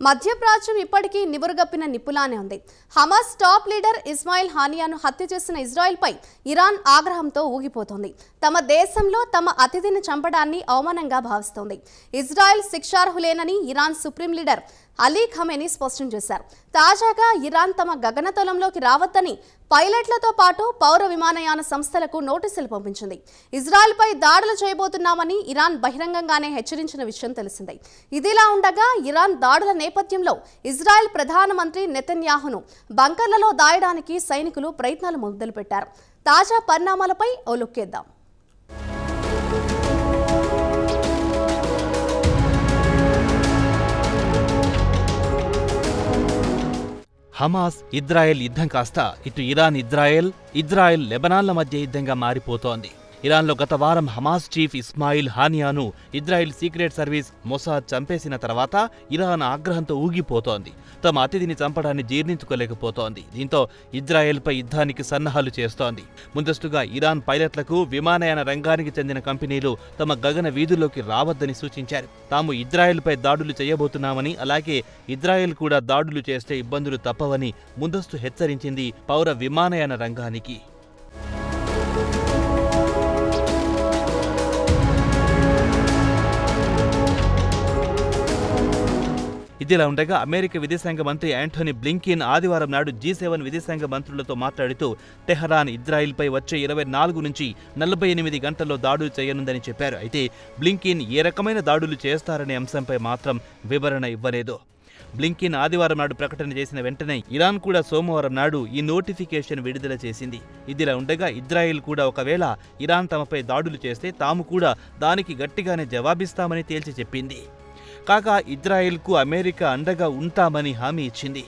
మధ్యప్రాచ్యం ఇప్పటికీ నివురుగప్పిన నిప్పులానే ఉంది. Hamas top leader Ismail హానియాను హత్య చేసిన ఇజ్రాయెల్పై ఇరాన్ ఆగ్రహంతో ఊగిపోతోంది. తమ దేశంలో తమ అతిథిని చంపడాన్ని అవమానంగా భావిస్తోంది. ఇజ్రాయెల్ శిక్షార్హులేనని Iran supreme leader Ali Khamenei స్పష్టం చేశారు. తాజాగా ఇరాన్ తమ గగనతలంలోకి రావద్దని పైలట్లతో పాటు పౌర విమానయాన సంస్థలకు నోటీసులు పంపించింది. ఇజ్రాయెల్పై దాడులు చేయబోతున్నామని ఇరాన్ బహిరంగంగానే హెచ్చరించిన విషయం తెలిసిందే. ఇదిలా ఉండగా ఇరాన్ దాడుల నేపథ్యంలో ఇజ్రాయెల్ ప్రధానమంత్రి నెతన్యాహును బంకర్లలో దాయడానికి సైనికులు ప్రయత్నాలు మొదలుపెట్టారు. తాజా పరిణామాలపై ఓ లుక్కేద్దాం. హమాస్ ఇజ్రాయెల్ యుద్ధం కాస్త ఇటు ఇరాన్ ఇజ్రాయెల్ లెబనాన్ల మధ్య యుద్ధంగా మారిపోతోంది. ఇరాన్లో గత వారం హమాస్ చీఫ్ ఇస్మాయిల్ హానియాను ఇజ్రాయెల్ సీక్రెట్ సర్వీస్ మొసాద్ చంపేసిన తర్వాత ఇరాన్ ఆగ్రహంతో ఊగిపోతోంది. తమ అతిథిని చంపడాన్ని జీర్ణించుకోలేకపోతోంది. దీంతో ఇజ్రాయెల్పై యుద్ధానికి సన్నాహాలు చేస్తోంది. ముందస్తుగా ఇరాన్ పైలట్లకు విమానయాన రంగానికి చెందిన కంపెనీలు తమ గగన వీధుల్లోకి రావద్దని సూచించారు. తాము ఇజ్రాయెల్పై దాడులు చేయబోతున్నామని, అలాగే ఇజ్రాయెల్ కూడా దాడులు చేస్తే ఇబ్బందులు తప్పవని ముందస్తు హెచ్చరించింది పౌర విమానయాన రంగానికి. ఇదిలా ఉండగా అమెరికా విదేశాంగ మంత్రి యాంటోనీ బ్లింకెన్ ఆదివారం నాడు G7 విదేశాంగ మంత్రులతో మాట్లాడుతూ టెహరాన్ ఇజ్రాయెల్పై వచ్చే 24 నుంచి 48 గంటల్లో దాడులు చేయనుందని చెప్పారు. అయితే బ్లింకెన్ ఏ రకమైన దాడులు చేస్తారనే అంశంపై మాత్రం వివరణ ఇవ్వలేదు. బ్లింకెన్ ఆదివారం నాడు ప్రకటన చేసిన వెంటనే ఇరాన్ కూడా సోమవారం నాడు ఈ నోటిఫికేషన్ విడుదల చేసింది. ఇదిలా ఉండగా ఇజ్రాయెల్ కూడా ఒకవేళ ఇరాన్ తమపై దాడులు చేస్తే తాము కూడా దానికి గట్టిగానే జవాబిస్తామని తేల్చి చెప్పింది. కాగా ఇజ్రాయెల్కు అమెరికా అండగా ఉంటామని హామీ ఇచ్చింది.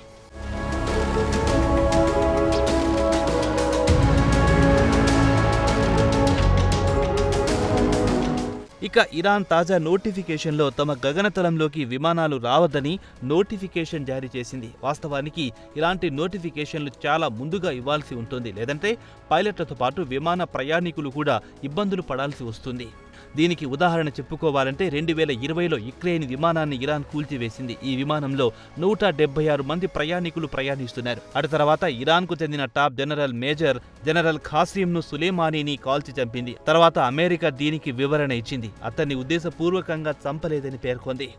ఇక ఇరాన్ తాజా నోటిఫికేషన్లో తమ గగనతలంలోకి విమానాలు రావద్దని నోటిఫికేషన్ జారీ చేసింది. వాస్తవానికి ఇలాంటి నోటిఫికేషన్లు చాలా ముందుగా ఇవ్వాల్సి ఉంటుంది. లేదంటే పైలట్లతో పాటు విమాన ప్రయాణికులు కూడా ఇబ్బందులు పడాల్సి వస్తుంది. దీనికి ఉదాహరణ చెప్పుకోవాలంటే 2020లో యుక్రెయిన్ విమానాన్ని ఇరాన్ కూల్చివేసింది. ఈ విమానంలో 176 మంది ప్రయాణికులు ప్రయాణిస్తున్నారు. అటు తర్వాత ఇరాన్కు చెందిన టాప్ జనరల్ ఖాసింను సులేమానీని కాల్చి చంపింది. తర్వాత అమెరికా దీనికి వివరణ ఇచ్చింది. అతన్ని ఉద్దేశపూర్వకంగా చంపలేదని పేర్కొంది.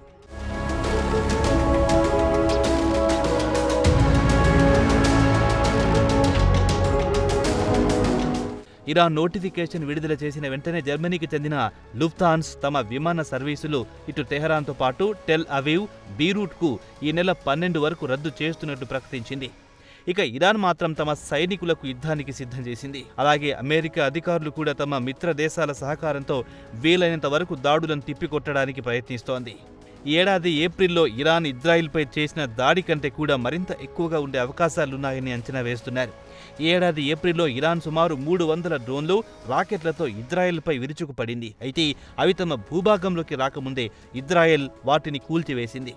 ఇరాన్ నోటిఫికేషన్ విడుదల చేసిన వెంటనే జర్మనీకి చెందిన లుఫ్తాన్స్ తమ విమాన సర్వీసులు ఇటు టెహరాన్తో పాటు టెల్ అవీవ్, బీరూట్కు ఈ నెల 12 వరకు రద్దు చేస్తున్నట్టు ప్రకటించింది. ఇక ఇరాన్ మాత్రం తమ సైనికులకు యుద్ధానికి సిద్ధం చేసింది. అలాగే అమెరికా అధికారులు కూడా తమ మిత్ర దేశాల సహకారంతో వీలైనంత వరకు దాడులను తిప్పికొట్టడానికి ప్రయత్నిస్తోంది. ఈ ఏడాది ఏప్రిల్లో ఇరాన్ ఇజ్రాయెల్పై చేసిన దాడి కంటే కూడా మరింత ఎక్కువగా ఉండే అవకాశాలున్నాయని అంచనా వేస్తున్నారు. ఈ ఏడాది ఏప్రిల్లో ఇరాన్ సుమారు 300 డ్రోన్లు, రాకెట్లతో ఇజ్రాయెల్పై విరుచుకుపడింది. అయితే అవి తమ భూభాగంలోకి రాకముందే ఇజ్రాయెల్ వాటిని కూల్చివేసింది.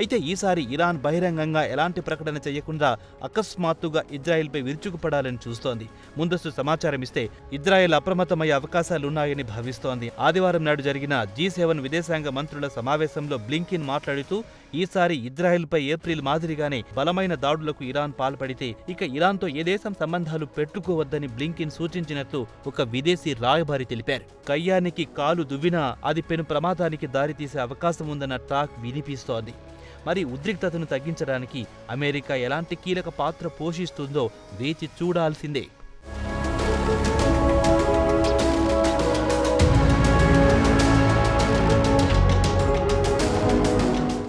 అయితే ఈసారి ఇరాన్ బహిరంగంగా ఎలాంటి ప్రకటన చేయకుండా అకస్మాత్తుగా ఇజ్రాయెల్పై విరుచుకుపడాలని చూస్తోంది. ముందస్తు సమాచారం ఇస్తే ఇజ్రాయెల్ అప్రమత్తమయ్యే అవకాశాలున్నాయని భావిస్తోంది. ఆదివారం నాడు జరిగిన G7 విదేశాంగ మంత్రుల సమావేశంలో బ్లింకెన్ మాట్లాడుతూ ఈసారి ఇజ్రాయెల్పై ఏప్రిల్ మాదిరిగానే బలమైన దాడులకు ఇరాన్ పాల్పడితే ఇక ఇరాన్తో ఏ దేశం సంబంధాలు పెట్టుకోవద్దని బ్లింకెన్ సూచించినట్లు ఒక విదేశీ రాయబారి తెలిపారు. కయ్యానికి కాలు దువ్వినా అది పెను ప్రమాదానికి దారితీసే అవకాశం ఉందన్న టాక్ వినిపిస్తోంది. మరి ఉద్రిక్తతను తగ్గించడానికి అమెరికా ఎలాంటి కీలక పాత్ర పోషిస్తుందో వేచి చూడాల్సిందే.